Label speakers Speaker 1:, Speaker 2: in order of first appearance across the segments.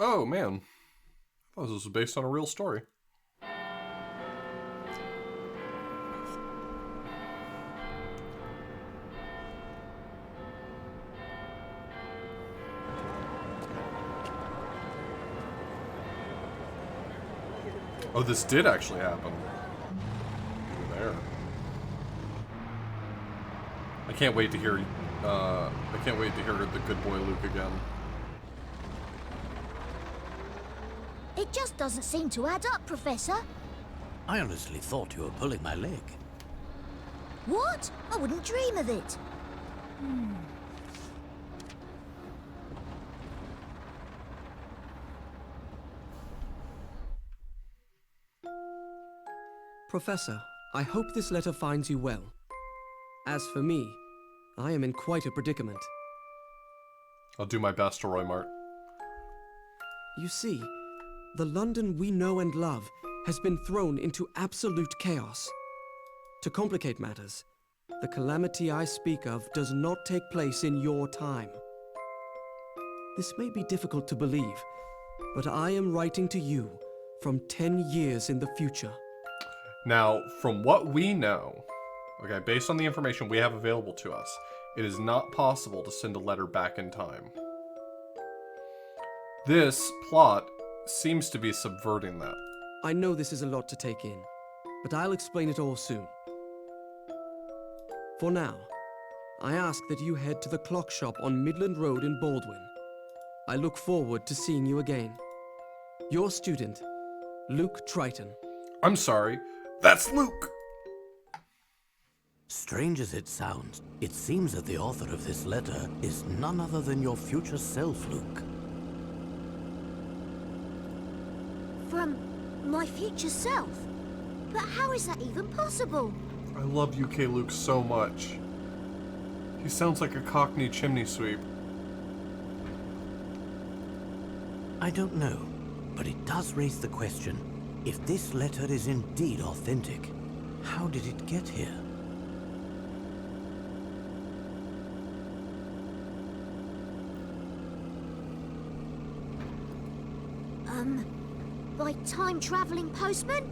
Speaker 1: Oh, man. I thought this was based on a real story. Oh, this did actually happen. Over there. I can't wait to hear. I can't wait to hear the good boy Luke again.
Speaker 2: It just doesn't seem to add up, Professor.
Speaker 3: I honestly thought you were pulling my leg.
Speaker 2: What? I wouldn't dream of it.
Speaker 4: Professor, I hope this letter finds you well. As for me, I am in quite a predicament.
Speaker 1: I'll do my best, Roy Mart.
Speaker 4: You see, the London we know and love has been thrown into absolute chaos. To complicate matters, the calamity I speak of does not take place in your time. This may be difficult to believe, but I am writing to you from 10 years in the future.
Speaker 1: Now, from what we know, okay, based on the information we have available to us, it is not possible to send a letter back in time. This plot seems to be subverting that.
Speaker 4: I know this is a lot to take in, but I'll explain it all soon. For now, I ask that you head to the clock shop on Midland Road in Baldwin. I look forward to seeing you again. Your student, Luke Triton.
Speaker 1: I'm sorry, that's Luke!
Speaker 3: Strange as it sounds, it seems that the author of this letter is none other than your future self, Luke.
Speaker 2: From my future self? But how is that even possible?
Speaker 1: I love UK Luke so much. He sounds like a Cockney chimney sweep.
Speaker 3: I don't know, but it does raise the question, if this letter is indeed authentic, how did it get here?
Speaker 2: By time-traveling postman?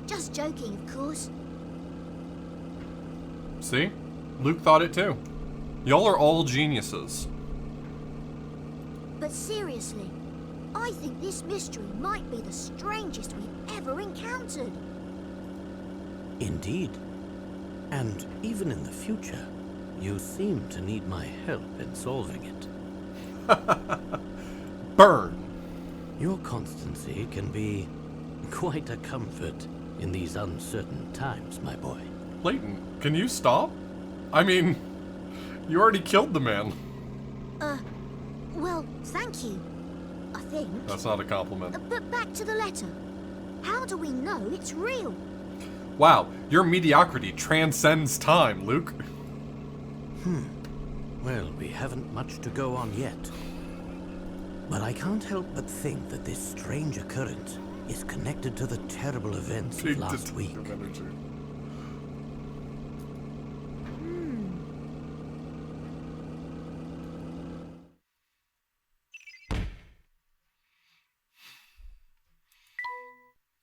Speaker 2: Just joking, of course.
Speaker 1: See? Luke thought it too. Y'all are all geniuses.
Speaker 2: But seriously, I think this mystery might be the strangest we've ever encountered.
Speaker 3: Indeed. And even in the future, you seem to need my help in solving it.
Speaker 1: Burn!
Speaker 3: Your constancy can be quite a comfort in these uncertain times, my boy.
Speaker 1: Layton, can you stop? I mean, you already killed the man.
Speaker 2: Well, thank you. I think.
Speaker 1: That's not a compliment.
Speaker 2: But back to the letter. How do we know it's real?
Speaker 1: Wow, your mediocrity transcends time, Luke.
Speaker 3: Well, we haven't much to go on yet. But I can't help but think that this strange occurrence is connected to the terrible events of last week.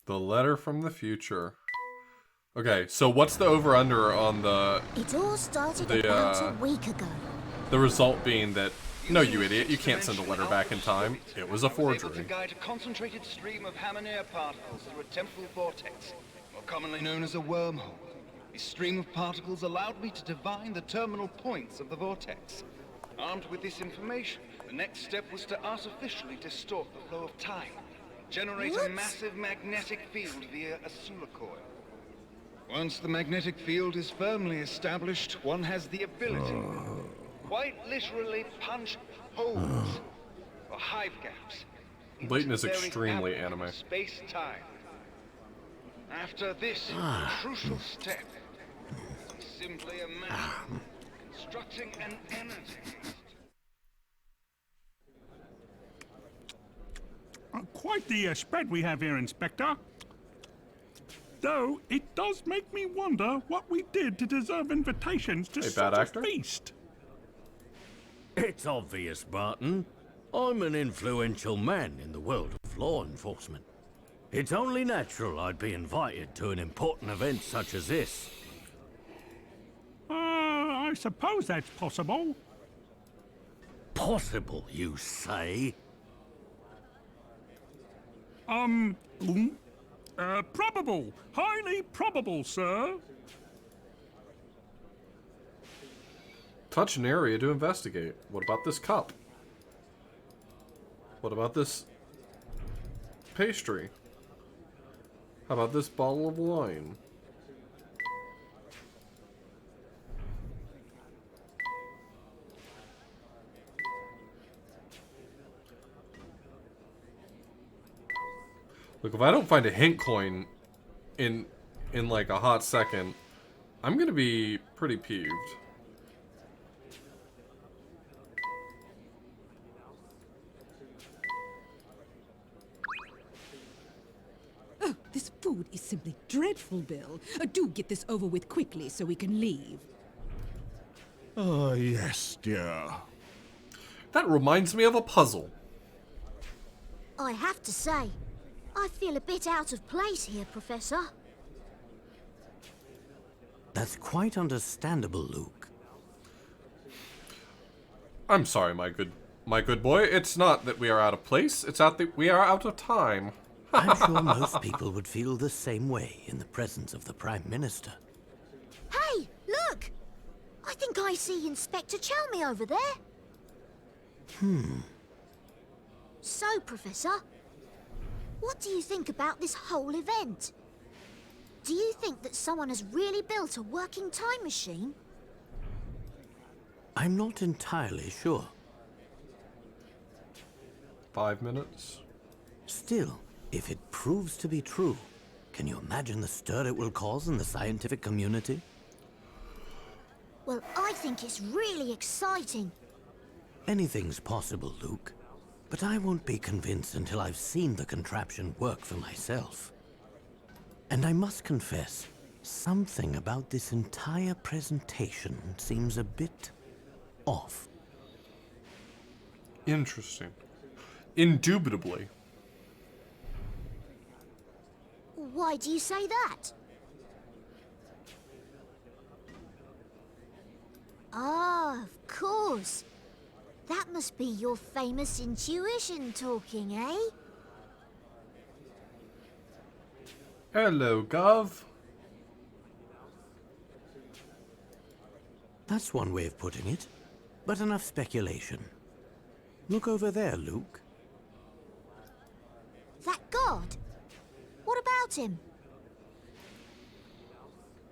Speaker 1: The letter from the future. Okay, so what's the over-under on the
Speaker 2: It all started about a week ago.
Speaker 1: result being that, no, you idiot, you can't send a letter back in time. It was a forgery.
Speaker 5: To guide a concentrated stream of ham-and-air particles through a temporal vortex, more commonly known as a wormhole. This stream of particles allowed me to divine the terminal points of the vortex. Armed with this information, the next step was to artificially distort the flow of time, generate a massive magnetic field via a solar coil. Once the magnetic field is firmly established, one has the ability, quite literally, punch holes or hive gaps.
Speaker 1: Layton is
Speaker 5: into the very
Speaker 1: extremely
Speaker 5: fabric of
Speaker 1: anime.
Speaker 5: Space-time. After this crucial step, is simply a matter of constructing an energy.
Speaker 6: Quite the spread we have here, Inspector. Though, it does make me wonder what we did to deserve invitations to
Speaker 1: Hey,
Speaker 6: such
Speaker 1: bad actor.
Speaker 6: a feast.
Speaker 7: It's obvious, Barton.
Speaker 3: I'm an influential man in the world of law enforcement. It's only natural I'd be invited to an important event such as this.
Speaker 6: I suppose that's possible.
Speaker 3: Possible, you say?
Speaker 6: Probable. Highly probable, sir.
Speaker 1: Touch an area to investigate. What about this cup? What about this pastry? How about this bottle of wine? Look, if I don't find a hint coin in like a hot second, I'm gonna be pretty peeved.
Speaker 7: Oh, this food is simply dreadful, Bill. Do get this over with quickly so we can leave.
Speaker 8: Oh, yes, dear.
Speaker 1: That reminds me of a puzzle.
Speaker 2: I have to say, I feel a bit out of place here, Professor.
Speaker 3: That's quite understandable, Luke.
Speaker 1: I'm sorry, my good boy. It's not that we are out of place. It's out that we are out of time.
Speaker 3: I'm sure most people would feel the same way in the presence of the Prime Minister.
Speaker 2: Hey, look! I think I see Inspector Chelmy over there. So, Professor, what do you think about this whole event? Do you think that someone has really built a working time machine?
Speaker 3: I'm not entirely sure.
Speaker 1: 5 minutes.
Speaker 3: Still, if it proves to be true, can you imagine the stir it will cause in the scientific community?
Speaker 2: Well, I think it's really exciting.
Speaker 3: Anything's possible, Luke. But I won't be convinced until I've seen the contraption work for myself. And I must confess, something about this entire presentation seems a bit off.
Speaker 1: Interesting. Indubitably.
Speaker 2: Why do you say that? Ah, of course. That must be your famous intuition talking, eh?
Speaker 1: Hello, Gov.
Speaker 3: That's one way of putting it, but enough speculation. Look over there, Luke.
Speaker 2: That god? What about him?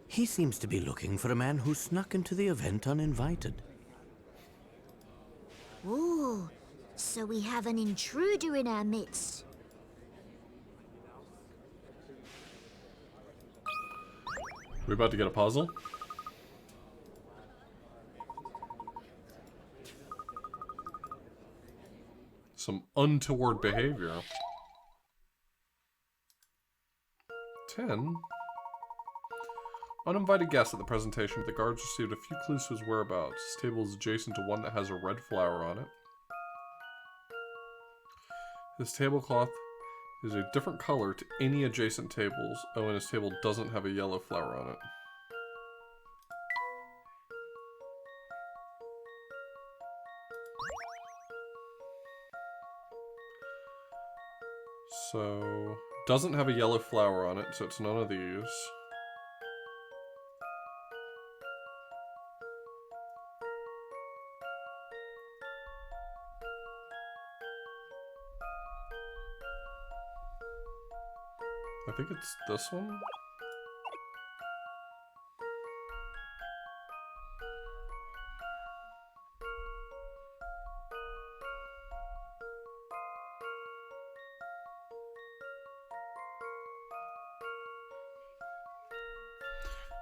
Speaker 3: He seems to be looking for a man who snuck into the event uninvited.
Speaker 2: Ooh, so we have an intruder in our midst.
Speaker 1: We about to get a puzzle? Some untoward behavior. 10. Uninvited guest at the presentation. The guards received a few clues to his whereabouts. His table is adjacent to one that has a red flower on it. His tablecloth is a different color to any adjacent tables. Oh, and his table doesn't have a yellow flower on it. So, doesn't have a yellow flower on it, so it's none of these. I think it's this one.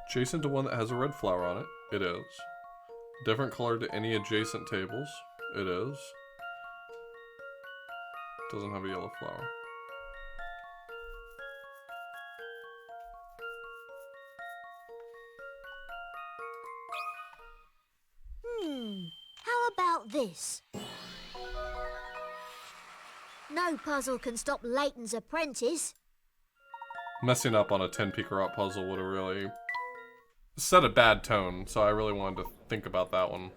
Speaker 1: Adjacent to one that has a red flower on it. It is. Different color to any adjacent tables. It is. Doesn't have a yellow flower.
Speaker 2: How about this? No puzzle can stop Layton's apprentice.
Speaker 1: Messing up on a 10 peeker up puzzle would have really set a bad tone, so I really wanted to think about that one.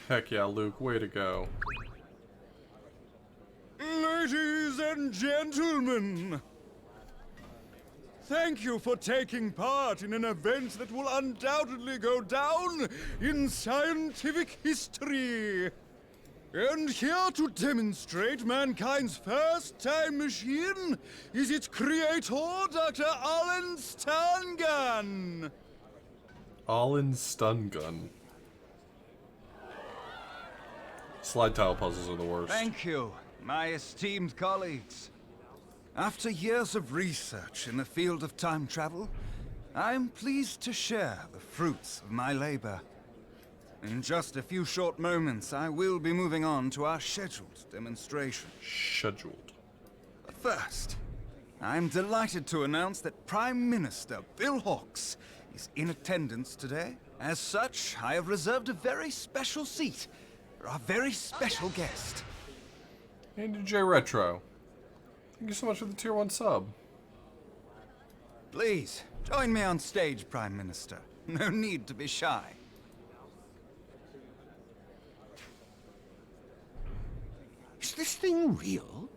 Speaker 1: Heck yeah, Luke, way to go.
Speaker 8: Ladies and gentlemen, thank you for taking part in an event that will undoubtedly go down in scientific history. And here to demonstrate mankind's first time machine is its creator, Dr. Alan Stangun.
Speaker 1: Alan Stun Gun. Slide tile puzzles are the worst.
Speaker 5: Thank you, my esteemed colleagues. After years of research in the field of time travel, I am pleased to share the fruits of my labor. In just a few short moments, I will be moving on to our scheduled demonstration.
Speaker 1: Scheduled.
Speaker 5: But first, I'm delighted to announce that Prime Minister Bill Hawks is in attendance today. As such, I have reserved a very special seat for our very special guest.
Speaker 1: Andy J Retro. Thank you so much for the tier 1 sub.
Speaker 5: Please, join me on stage, Prime Minister. No need to be shy.
Speaker 8: Is this thing real?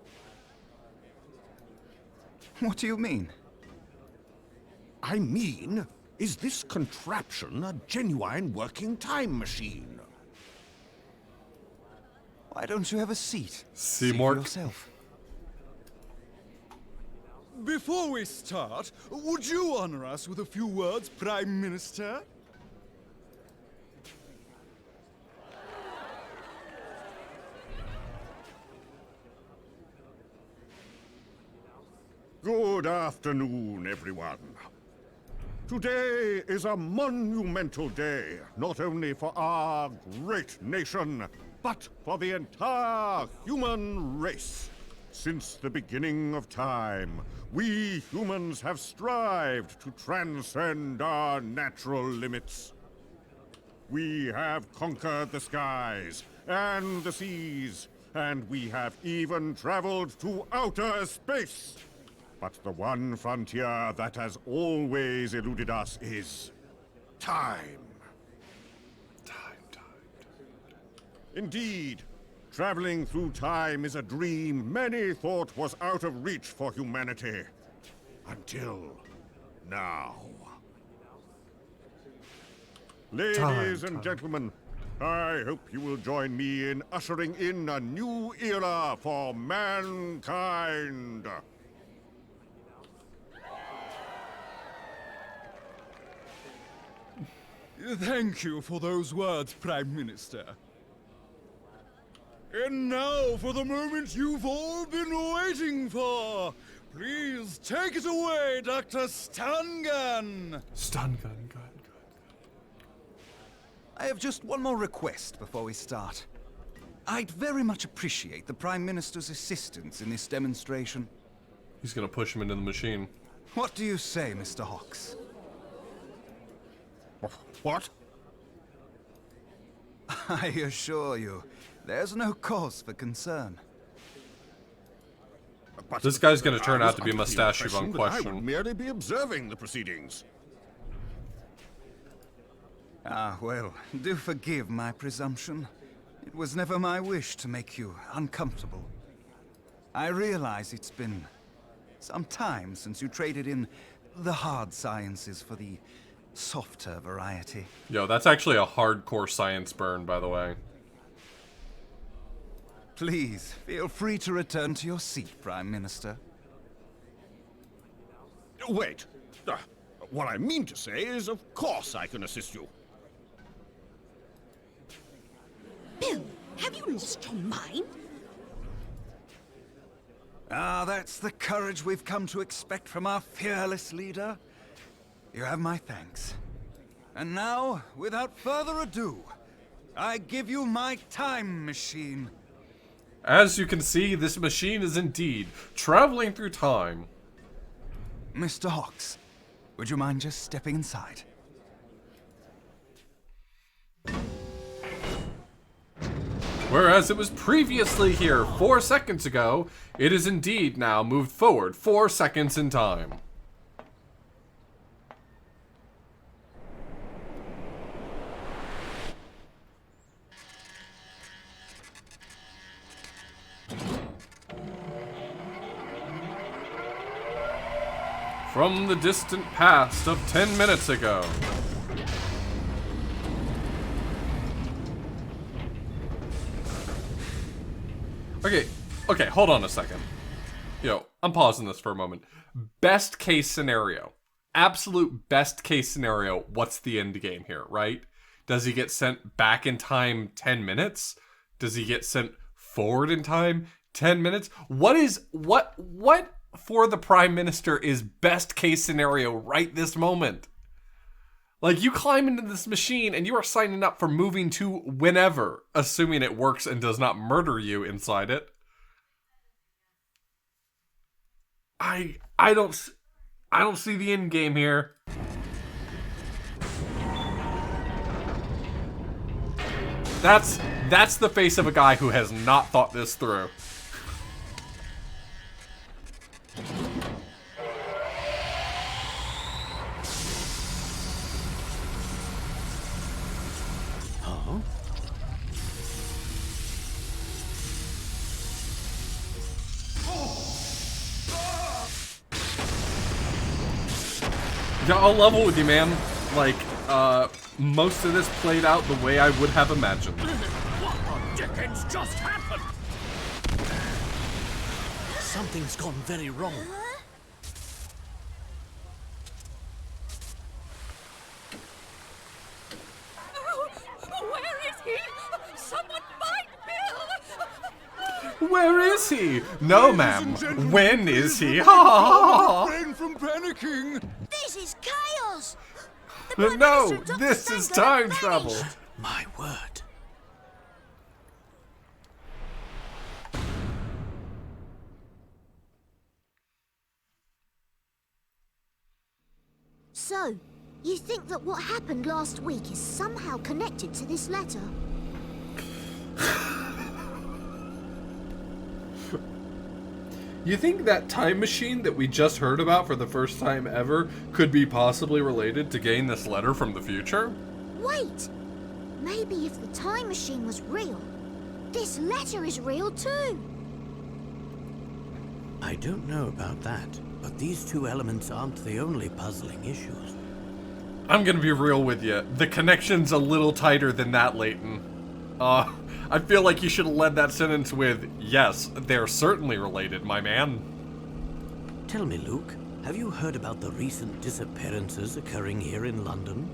Speaker 5: What do you mean?
Speaker 8: I mean, is this contraption a genuine working time machine?
Speaker 5: Why don't you have a seat?
Speaker 1: Seymour.
Speaker 5: See for yourself.
Speaker 8: Before we start, would you honor us with a few words, Prime Minister? Good afternoon, everyone. Today is a monumental day, not only for our great nation, but for the entire human race. Since the beginning of time, we humans have strived to transcend our natural limits. We have conquered the skies and the seas, and we have even traveled to outer space. But the one frontier that has always eluded us is time. Indeed, traveling through time is a dream many thought was out of reach for humanity. Until now. Ladies and gentlemen, I hope you will join me in ushering in a new era for mankind. Thank you for those words, Prime Minister. And now for the moment you've all been waiting for. Please take it away, Dr. Stangun.
Speaker 1: Stun Gun, good.
Speaker 5: I have just one more request before we start. I'd very much appreciate the Prime Minister's assistance in this demonstration.
Speaker 1: He's gonna push him into the machine.
Speaker 5: What do you say, Mr. Hawks?
Speaker 8: What?
Speaker 5: I assure you, there's no cause for concern.
Speaker 8: But
Speaker 1: This guy's gonna turn
Speaker 8: I
Speaker 1: out to be
Speaker 8: was under the
Speaker 1: Mustache
Speaker 8: impression
Speaker 1: Von
Speaker 8: that I
Speaker 1: Question.
Speaker 8: would merely be observing the proceedings.
Speaker 5: Ah, well, do forgive my presumption. It was never my wish to make you uncomfortable. I realize it's been some time since you traded in the hard sciences for the softer variety.
Speaker 1: Yo, that's actually a hardcore science burn, by the way.
Speaker 5: Please, feel free to return to your seat, Prime Minister.
Speaker 8: Wait. What I mean to say is, of course I can assist you.
Speaker 7: Bill, have you lost your mind?
Speaker 5: Ah, that's the courage we've come to expect from our fearless leader. You have my thanks. And now, without further ado, I give you my time machine.
Speaker 1: As you can see, this machine is indeed traveling through time.
Speaker 5: Mr. Hawks, would you mind just stepping inside?
Speaker 1: Whereas it was previously here 4 seconds ago, it is indeed now moved forward 4 seconds in time. From the distant past of 10 minutes ago. Okay, hold on a second. Yo, I'm pausing this for a moment. Best case scenario. Absolute best case scenario, what's the end game here, right? Does he get sent back in time 10 minutes? Does he get sent forward in time 10 minutes? What for the Prime Minister is best case scenario right this moment? Like, you climb into this machine and you are signing up for moving to whenever, assuming it works and does not murder you inside it. I don't see the end game here. That's the face of a guy who has not thought this through. Yeah, I'll level with you, man. Like, most of this played out the way I would have imagined.
Speaker 3: What the dickens just happened? Something's gone very wrong.
Speaker 7: Where is he? Someone find Bill!
Speaker 1: Where is he? No, ma'am. When is he? Ha ha ha!
Speaker 5: Refrain from panicking!
Speaker 2: This is chaos!
Speaker 1: No, this is time travel.
Speaker 3: My word.
Speaker 2: So, you think that what happened last week is somehow connected to this letter?
Speaker 1: You think that time machine that we just heard about for the first time ever could be possibly related to getting this letter from the future?
Speaker 2: Wait! Maybe if the time machine was real, this letter is real too!
Speaker 3: I don't know about that, but these two elements aren't the only puzzling issues.
Speaker 1: I'm gonna be real with you. The connection's a little tighter than that, Layton. I feel like you should have led that sentence with, yes, they're certainly related, my man.
Speaker 3: Tell me, Luke, have you heard about the recent disappearances occurring here in London?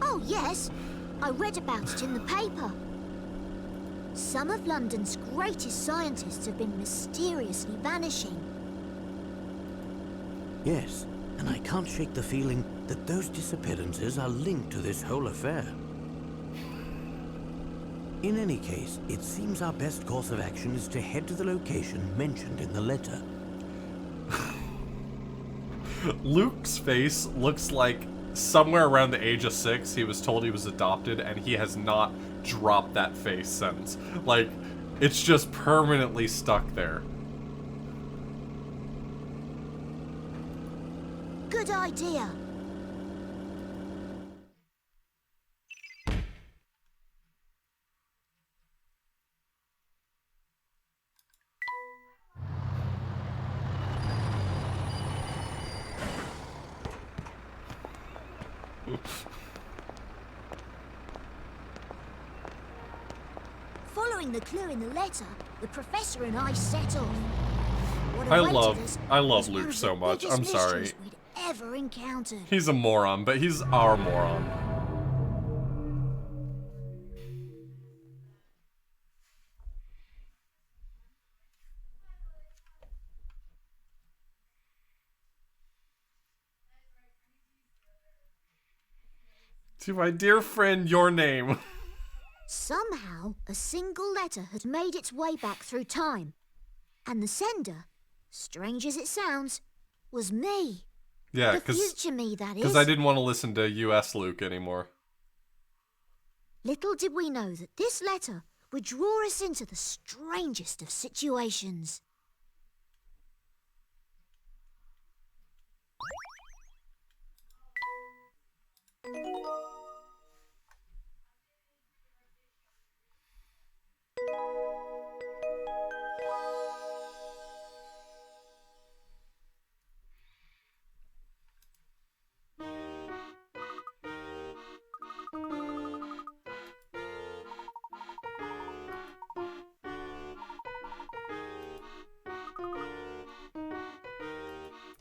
Speaker 2: Oh yes, I read about it in the paper. Some of London's greatest scientists have been mysteriously vanishing.
Speaker 3: Yes, and I can't shake the feeling that those disappearances are linked to this whole affair. In any case, it seems our best course of action is to head to the location mentioned in the letter.
Speaker 1: Luke's face looks like somewhere around the age of 6 he was told he was adopted, and he has not dropped that face since. Like, it's just permanently stuck there.
Speaker 2: Good idea. Following the clue in the letter, the professor and I set off. What
Speaker 1: I
Speaker 2: awaited
Speaker 1: love
Speaker 2: us was one
Speaker 1: Luke
Speaker 2: of
Speaker 1: so
Speaker 2: the
Speaker 1: much.
Speaker 2: biggest
Speaker 1: I'm sorry.
Speaker 2: mysteries we'd ever encountered.
Speaker 1: He's a moron, but he's our moron. To my dear friend, your name.
Speaker 2: Somehow, a single letter had made its way back through time. And the sender, strange as it sounds, was me.
Speaker 1: Yeah,
Speaker 2: the future me, that is.
Speaker 1: Because I didn't want to listen to US Luke anymore.
Speaker 2: Little did we know that this letter would draw us into the strangest of situations.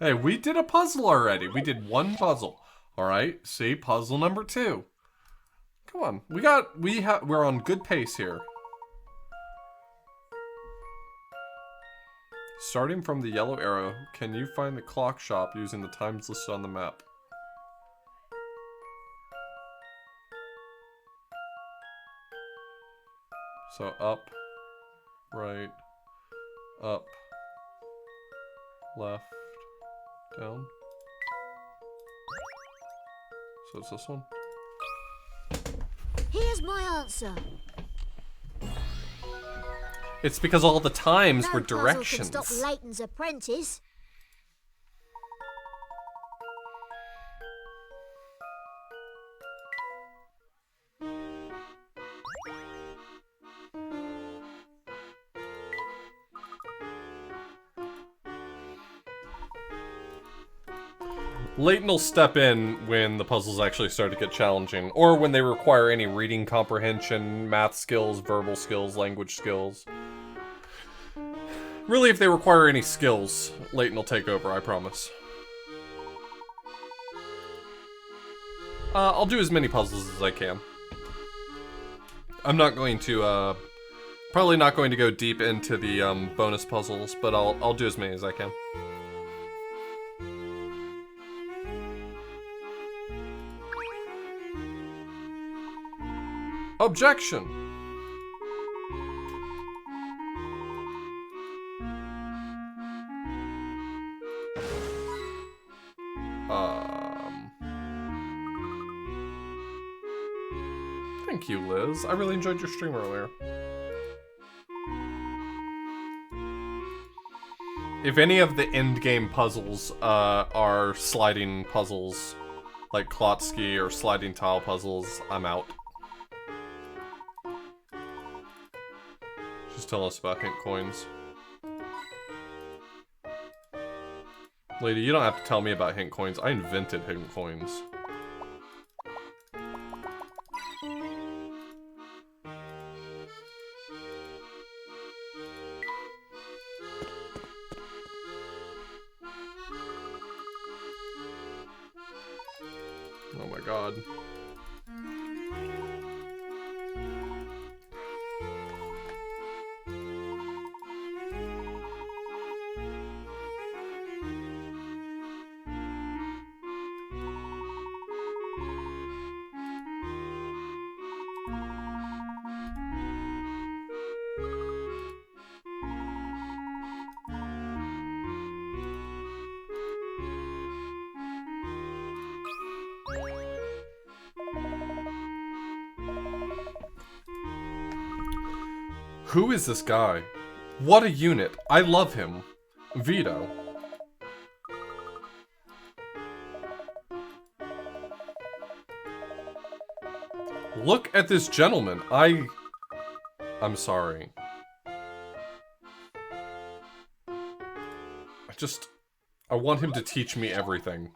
Speaker 1: Hey, we did a puzzle already. We did one puzzle. All right. See, puzzle number 2. Come on. We're on good pace here. Starting from the yellow arrow, can you find the clock shop using the times listed on the map? So up, right, up, left, down. So it's this one.
Speaker 2: Here's my answer.
Speaker 1: It's because all the times were
Speaker 2: No puzzle
Speaker 1: directions.
Speaker 2: can stop Layton's apprentice.
Speaker 1: Layton will step in when the puzzles actually start to get challenging, or when they require any reading comprehension, math skills, verbal skills, language skills. Really, if they require any skills, Layton will take over, I promise. I'll do as many puzzles as I can. I'm not going to, probably not going to go deep into the bonus puzzles, but I'll do as many as I can. Objection! Thank you, Liz. I really enjoyed your stream earlier. If any of the endgame puzzles are sliding puzzles, like Klotsky or sliding tile puzzles, I'm out. Just tell us about hint coins. Lady, you don't have to tell me about hint coins. I invented hint coins. Oh my god. Who is this guy? What a unit. I love him. Vito. Look at this gentleman. I'm sorry. I want him to teach me everything.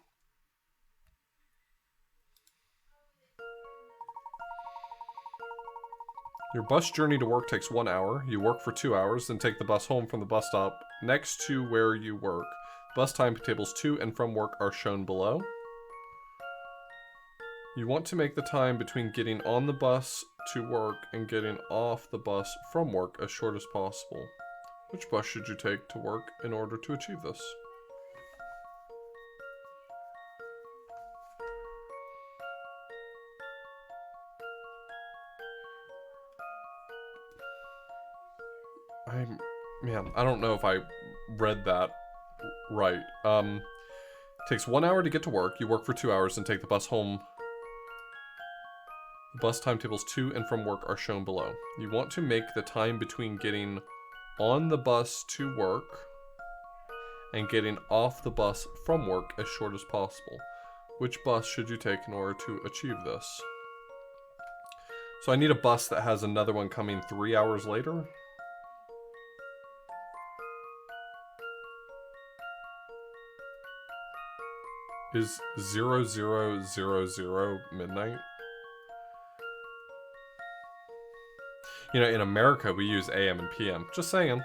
Speaker 1: Your bus journey to work takes 1 hour. You work for 2 hours, then take the bus home from the bus stop next to where you work. Bus timetables to and from work are shown below. You want to make the time between getting on the bus to work and getting off the bus from work as short as possible. Which bus should you take to work in order to achieve this? Man, I don't know if I read that right. Takes 1 hour to get to work. You work for 2 hours and take the bus home. The bus timetables to and from work are shown below. You want to make the time between getting on the bus to work and getting off the bus from work as short as possible. Which bus should you take in order to achieve this? So I need a bus that has another one coming 3 hours later. Is 0000 midnight? You know, in America we use AM and PM. Just saying.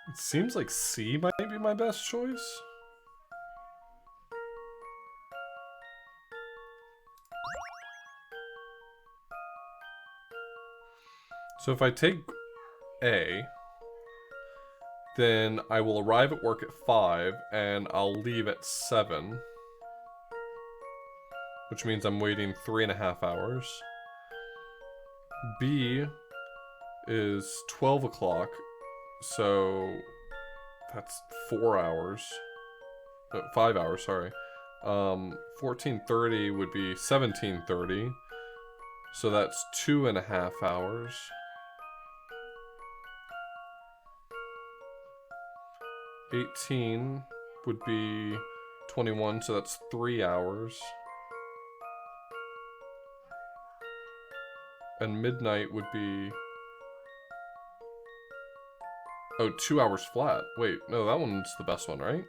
Speaker 1: It seems like C might be my best choice. So if I take A, then I will arrive at work at 5 and I'll leave at 7. Which means I'm waiting 3.5 hours. B is 12 o'clock. So that's 4 hours. No, 5 hours, sorry. 14:30 would be 17:30. So that's 2.5 hours. 18 would be 21, so that's 3 hours. And midnight would be... Oh, 2 hours flat. Wait, no, that one's the best one, right?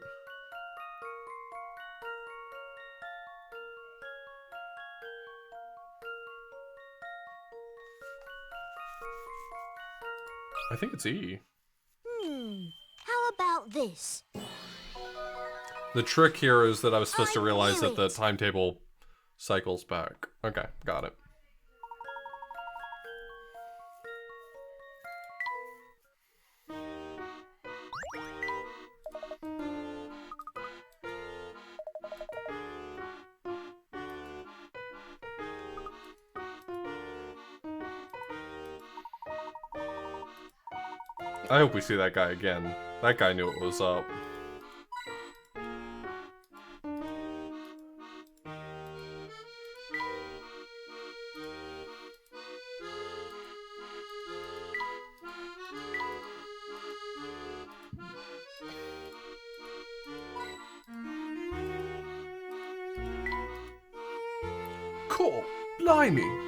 Speaker 1: I think it's E.
Speaker 2: How about this?
Speaker 1: The trick here is that I was supposed to
Speaker 2: I
Speaker 1: realize
Speaker 2: knew
Speaker 1: that the
Speaker 2: it.
Speaker 1: timetable cycles back. Okay, got it. I hope we see that guy again. That guy knew what was up. Cool. Blimey.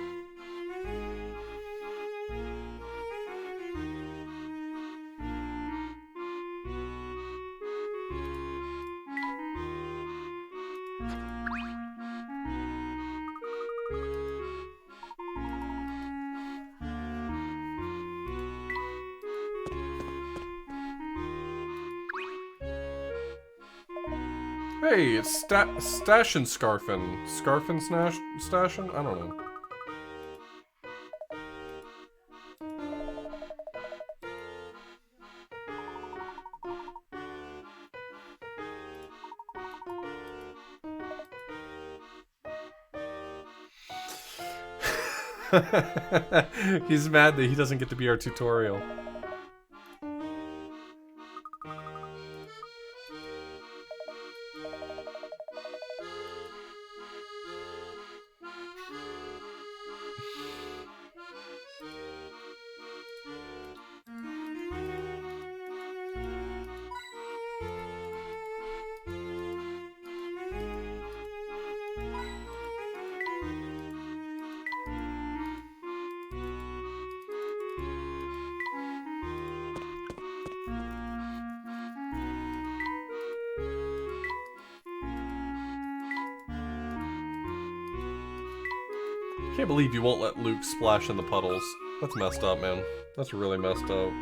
Speaker 1: Hey, it's Stashin' Scarfin. Scarfin' Stashin'? I don't know. He's mad that he doesn't get to be our tutorial. Can't believe you won't let Luke splash in the puddles. That's messed up, man. That's really messed up.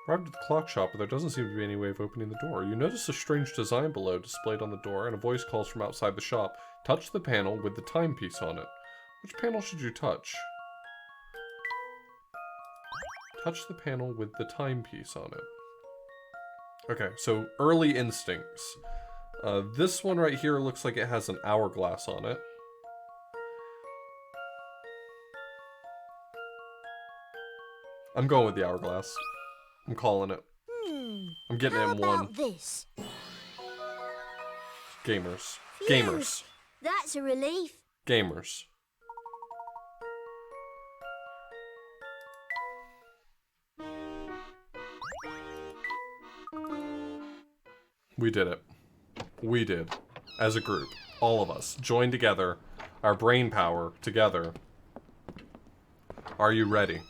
Speaker 1: Arrived at the clock shop, but there doesn't seem to be any way of opening the door. You notice a strange design below displayed on the door, and a voice calls from outside the shop. Touch the panel with the timepiece on it. Which panel should you touch? Touch the panel with the timepiece on it. Okay, so early instincts. This one right here looks like it has an hourglass on it. I'm going with the hourglass. I'm calling it. I'm getting it in one.
Speaker 2: How about this?
Speaker 1: Gamers.
Speaker 2: Phew,
Speaker 1: Gamers.
Speaker 2: That's a relief.
Speaker 1: Gamers. We did it. We did. As a group. All of us. Joined together. Our brain power together. Are you ready?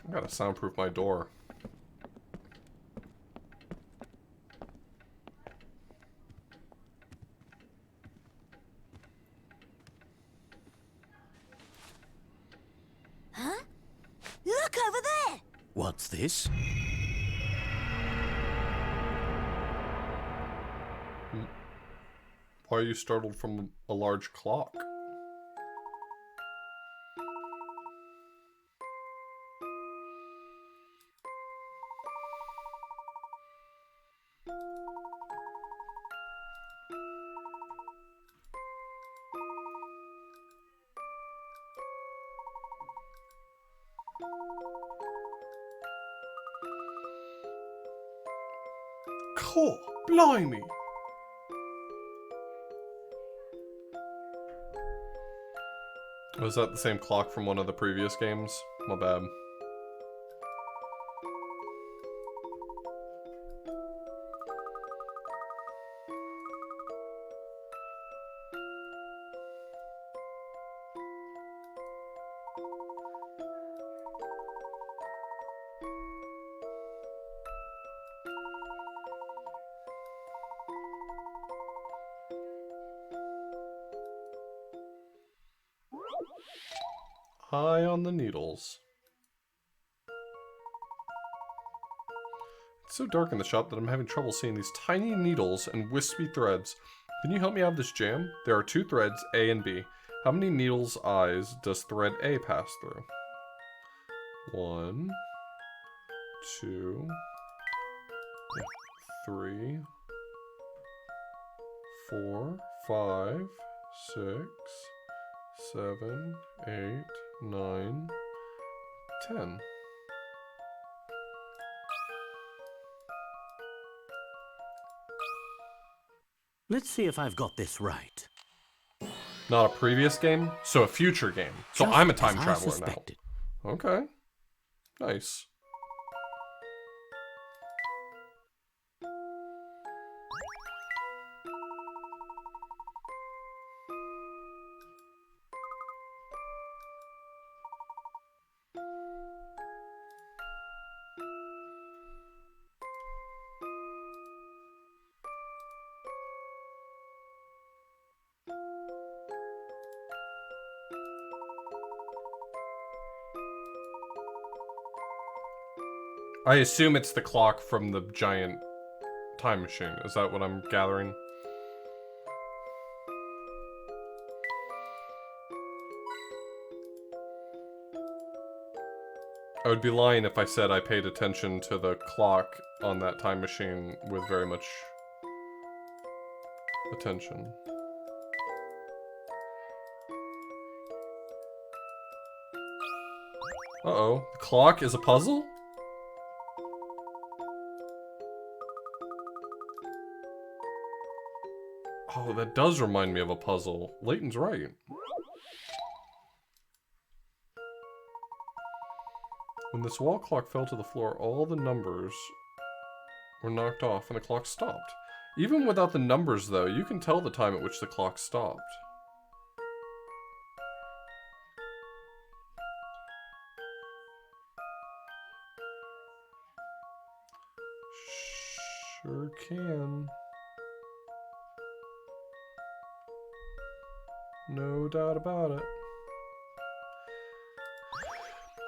Speaker 1: I gotta soundproof my door.
Speaker 2: Huh? Look over there!
Speaker 3: What's this?
Speaker 1: Why are you startled from a large clock? Cool. Blimey. Was that the same clock from one of the previous games? My bad. High on the needles. It's so dark in the shop that I'm having trouble seeing these tiny needles and wispy threads. Can you help me out of this jam? There are two threads, A and B. How many needles' eyes does thread A pass through? 1, 2, 3, 4, 5, 6, 7, 8, 9, 10.
Speaker 3: Let's see if I've got this right.
Speaker 1: Not a previous game, so a future game. So
Speaker 3: Just
Speaker 1: I'm a time
Speaker 3: as I
Speaker 1: traveler
Speaker 3: suspected.
Speaker 1: now. Okay. Nice. I assume it's the clock from the giant time machine. Is that what I'm gathering? I would be lying if I said I paid attention to the clock on that time machine with very much attention. Uh-oh. The clock is a puzzle? Oh, that does remind me of a puzzle. Layton's right. When this wall clock fell to the floor, all the numbers were knocked off and the clock stopped. Even without the numbers, though, you can tell the time at which the clock stopped. Sure can. No doubt about it.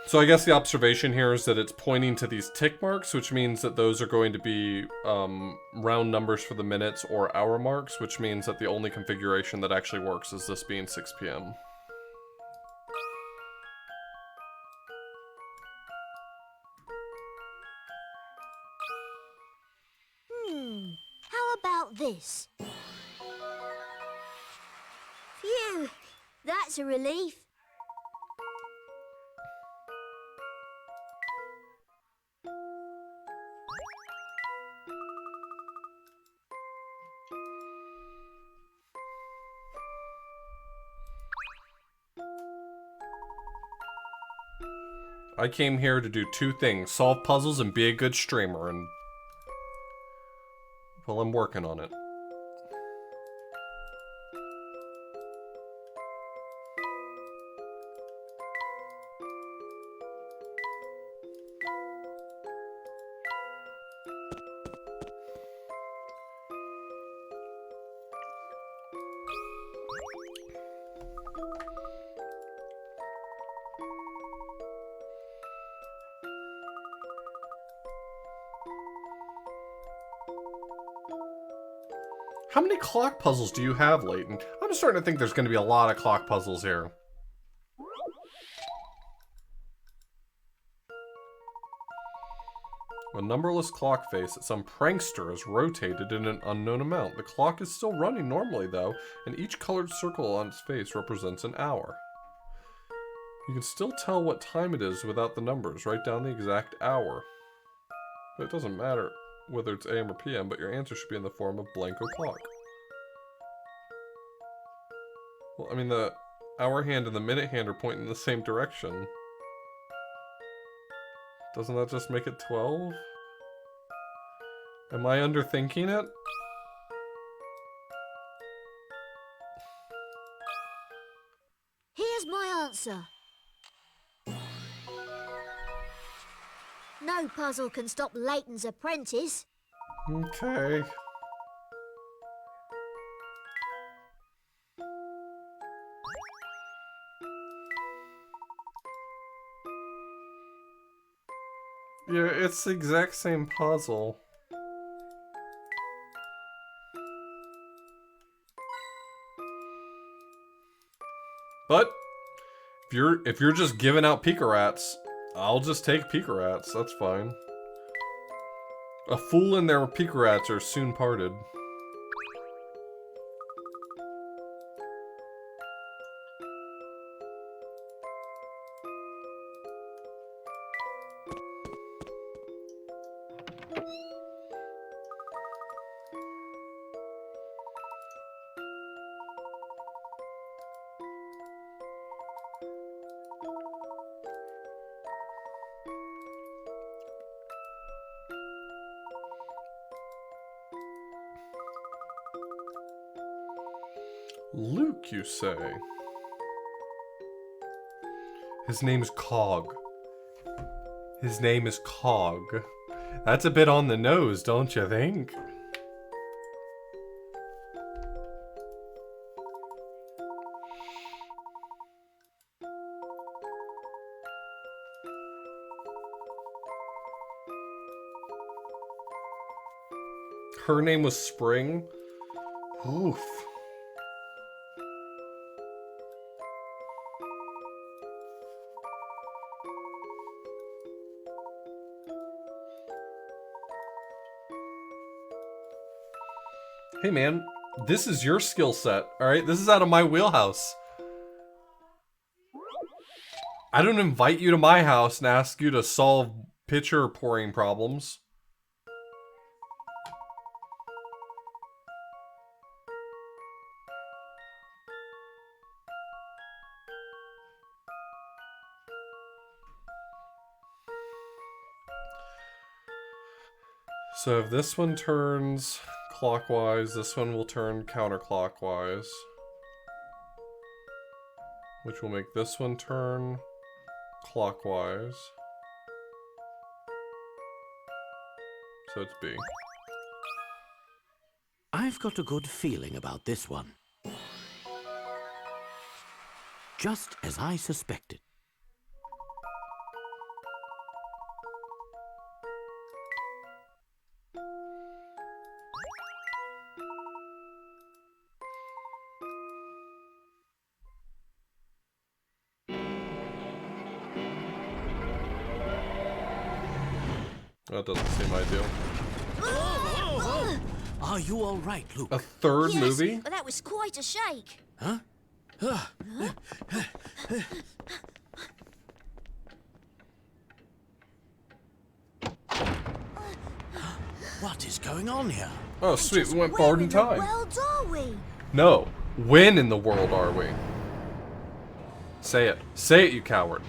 Speaker 1: So I guess the observation here is that it's pointing to these tick marks, which means that those are going to be round numbers for the minutes or hour marks, which means that the only configuration that actually works is this being 6 p.m.
Speaker 2: How about this? Phew, that's a relief.
Speaker 1: I came here to do two things: solve puzzles and be a good streamer, and well, I'm working on it. How many clock puzzles do you have, Layton? I'm starting to think there's going to be a lot of clock puzzles here. A numberless clock face that some prankster has rotated in an unknown amount. The clock is still running normally, though, and each colored circle on its face represents an hour. You can still tell what time it is without the numbers. Write down the exact hour. But it doesn't matter whether it's AM or PM, but your answer should be in the form of blanco clock. Well, I mean, the hour hand and the minute hand are pointing in the same direction. Doesn't that just make it 12? Am I underthinking it?
Speaker 2: Here's my answer. No puzzle can stop Layton's apprentice.
Speaker 1: Okay. Yeah, it's the exact same puzzle. But if you're just giving out Pika Rats, I'll just take Pika Rats. That's fine. A fool and their Pika Rats are soon parted. Luke, you say? His name's Cog. His name is Cog. That's a bit on the nose, don't you think? Her name was Spring? Oof. Hey man, this is your skill set, alright? This is out of my wheelhouse. I don't invite you to my house and ask you to solve pitcher pouring problems. So if this one turns clockwise, this one will turn counterclockwise. Which will make this one turn clockwise. So it's B.
Speaker 3: I've got a good feeling about this one. Just as I suspected.
Speaker 1: That doesn't seem ideal.
Speaker 3: Are you all right, Luke?
Speaker 1: A third
Speaker 2: Yes,
Speaker 1: movie?
Speaker 2: but that was quite a shake.
Speaker 3: Huh? What is going on here?
Speaker 1: Oh, sweet.
Speaker 2: Just
Speaker 1: We went
Speaker 2: where
Speaker 1: forward in
Speaker 2: in the
Speaker 1: time.
Speaker 2: world are we?
Speaker 1: No. When in the world are we? Say it. Say it, you coward.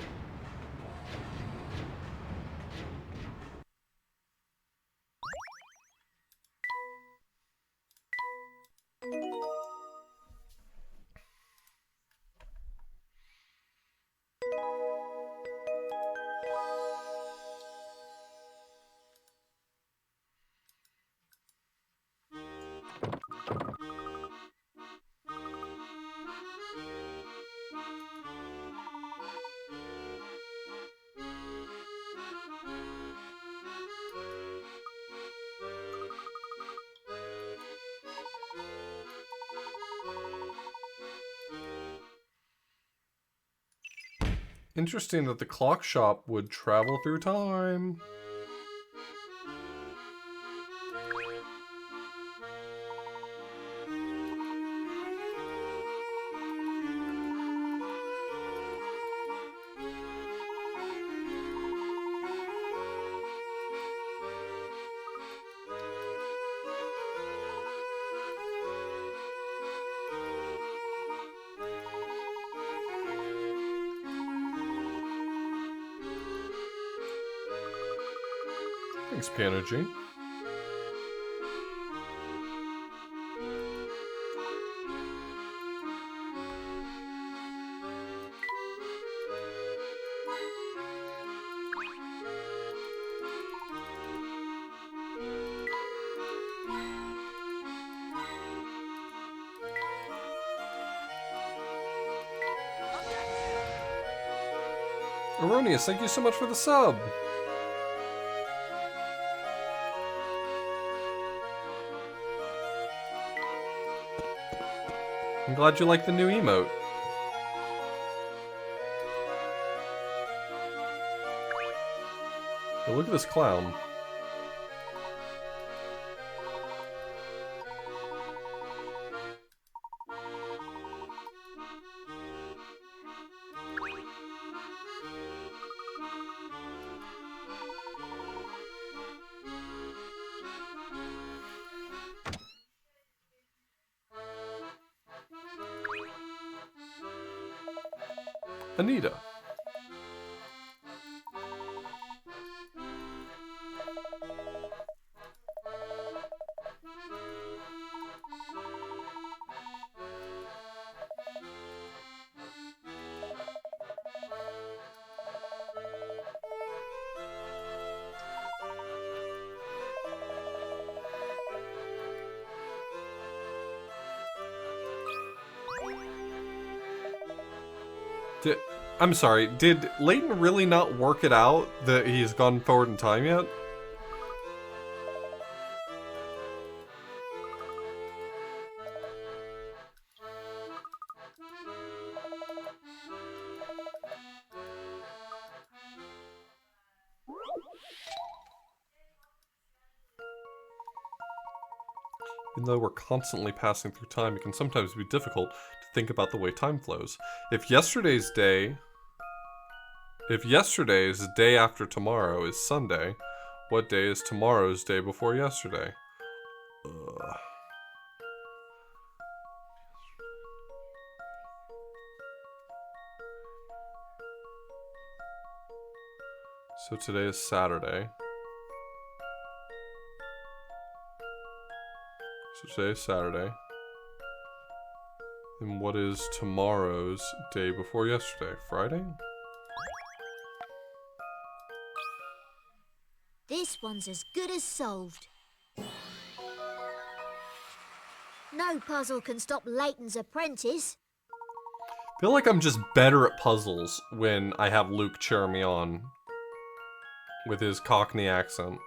Speaker 1: Interesting that the clock shop would travel through time. Thanks, Piano G. Erroneous, thank you so much for the sub. I'm glad you like the new emote. Hey, look at this clown. Anita. I'm sorry, did Layton really not work it out that he's gone forward in time yet? Even though we're constantly passing through time, it can sometimes be difficult to think about the way time flows. If yesterday's day after tomorrow is Sunday, what day is tomorrow's day before yesterday? Ugh. So today is Saturday. Today's Saturday. And what is tomorrow's day before yesterday? Friday?
Speaker 2: This one's as good as solved. No puzzle can stop Layton's apprentice.
Speaker 1: I feel like I'm just better at puzzles when I have Luke cheer me on with his Cockney accent.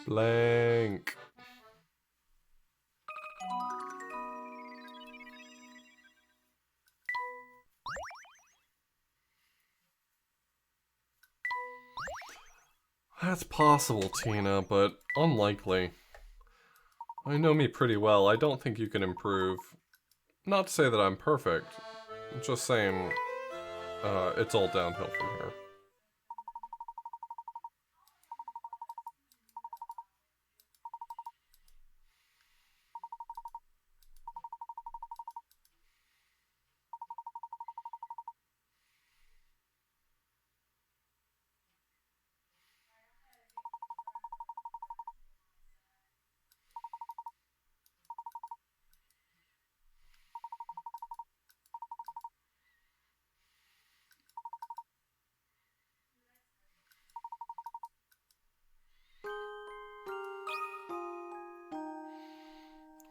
Speaker 1: Blank. That's possible, Tina, but unlikely. I know me pretty well. I don't think you can improve. Not to say that I'm perfect. I'm just saying, it's all downhill from here.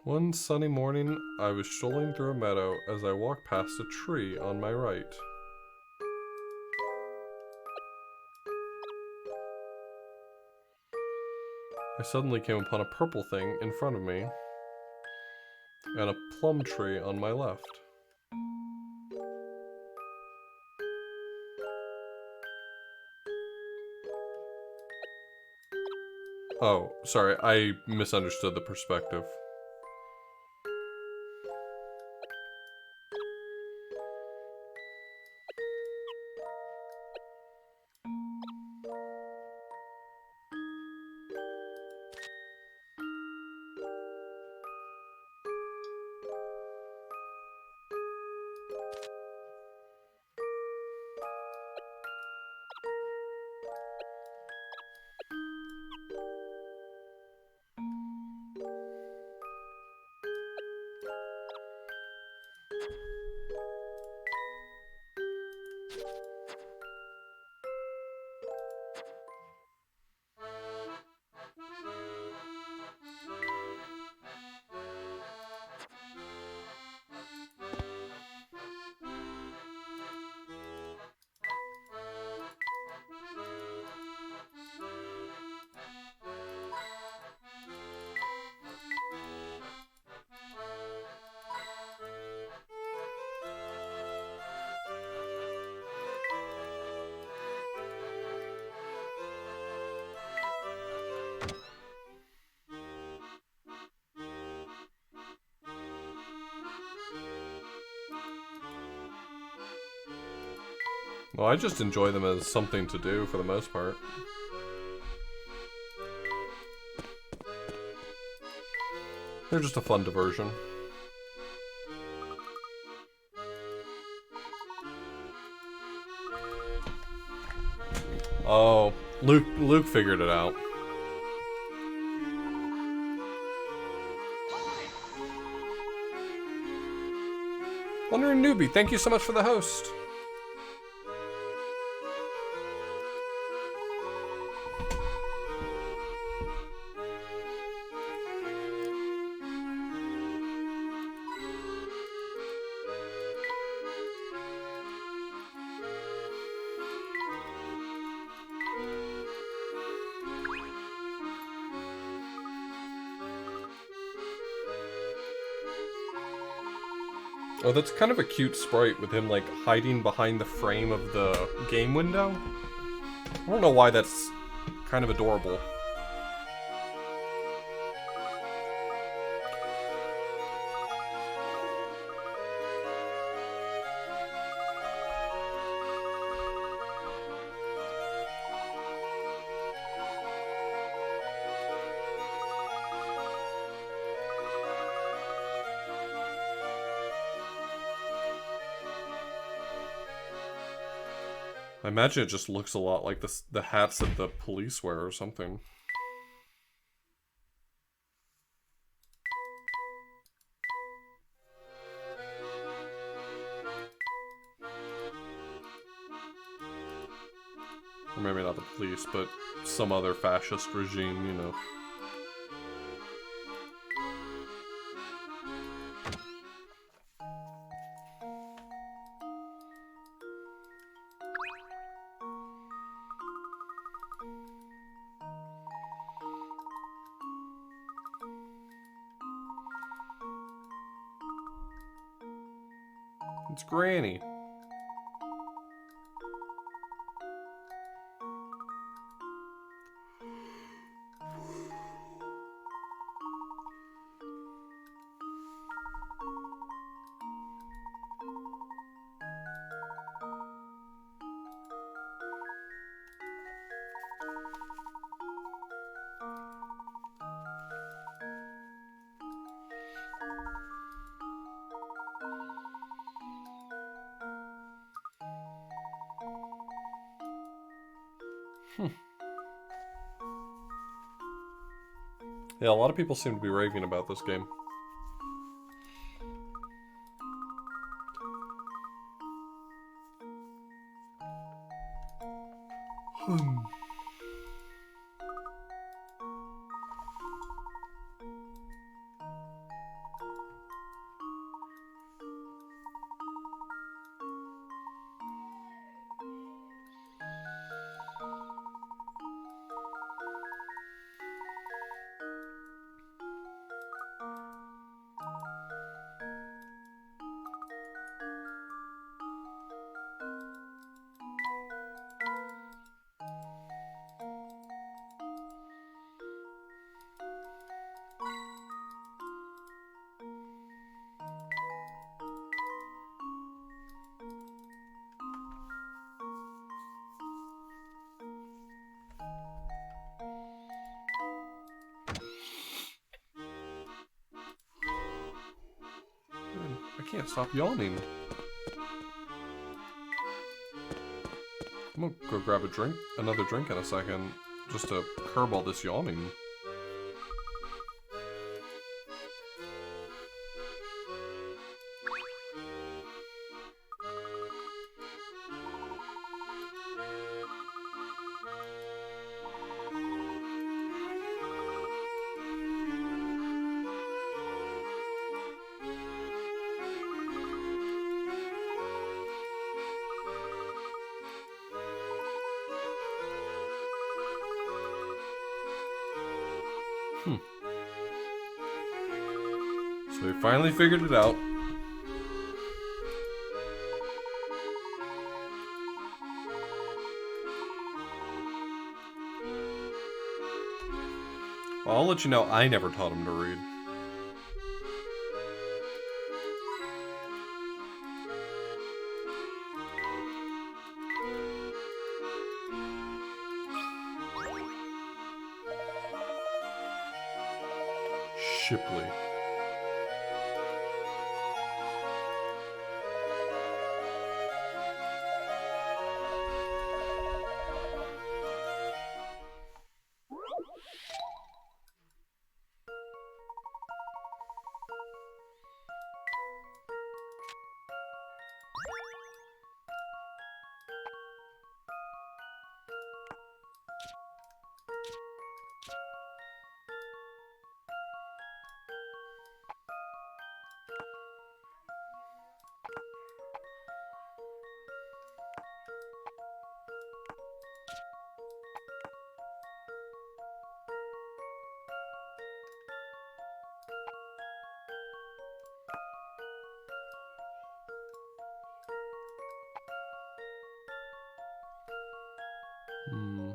Speaker 1: One sunny morning, I was strolling through a meadow as I walked past a tree on my right. I suddenly came upon a purple thing in front of me, and a plum tree on my left. Oh, sorry, I misunderstood the perspective. Well, I just enjoy them as something to do for the most part. They're just a fun diversion. Oh, Luke figured it out. Wondering Newbie, thank you so much for the host. Oh, that's kind of a cute sprite with him, like, hiding behind the frame of the game window. I don't know why that's kind of adorable. I imagine it just looks a lot like the hats that the police wear or something. Or maybe not the police, but some other fascist regime, you know. It's Granny. Yeah, a lot of people seem to be raving about this game. I can't stop yawning. I'm gonna go grab another drink in a second, just to curb all this yawning. So we finally figured it out. Well, I'll let you know I never taught him to read. Shipley. Hmm.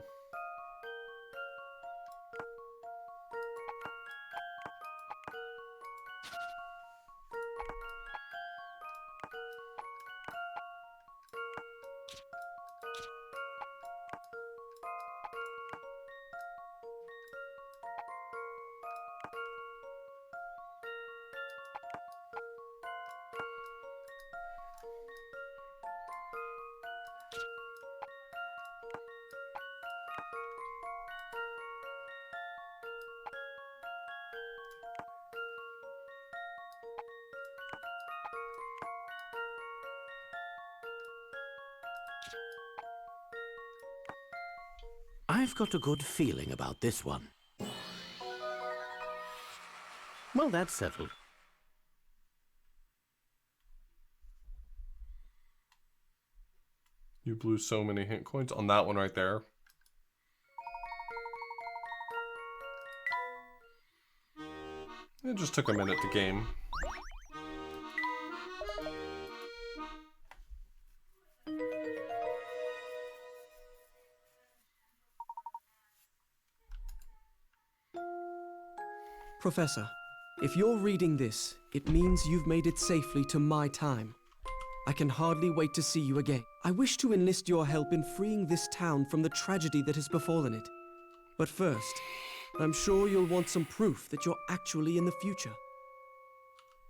Speaker 3: I've got a good feeling about this one. Well, that's settled.
Speaker 1: You blew so many hit coins on that one right there. It just took a minute to game.
Speaker 4: Professor, if you're reading this, it means you've made it safely to my time. I can hardly wait to see you again. I wish to enlist your help in freeing this town from the tragedy that has befallen it. But first, I'm sure you'll want some proof that you're actually in the future.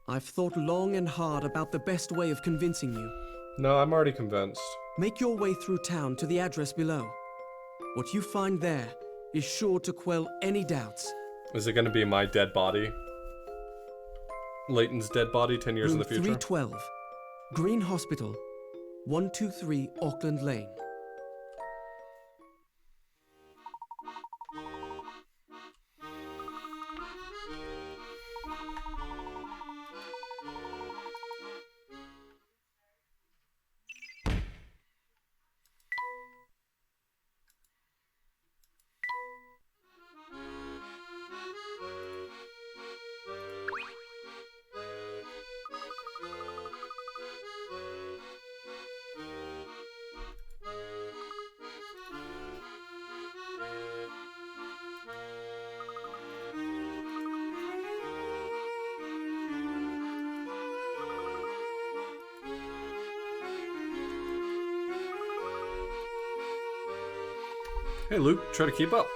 Speaker 4: I've thought long and hard about the best way of convincing you.
Speaker 1: No, I'm already convinced.
Speaker 4: Make your way through town to the address below. What you find there is sure to quell any doubts.
Speaker 1: Is it going to be my dead body? Layton's dead body 10 years in the future?
Speaker 4: Room 312, Green Hospital, 123 Auckland Lane.
Speaker 1: Hey Luke, try to keep up.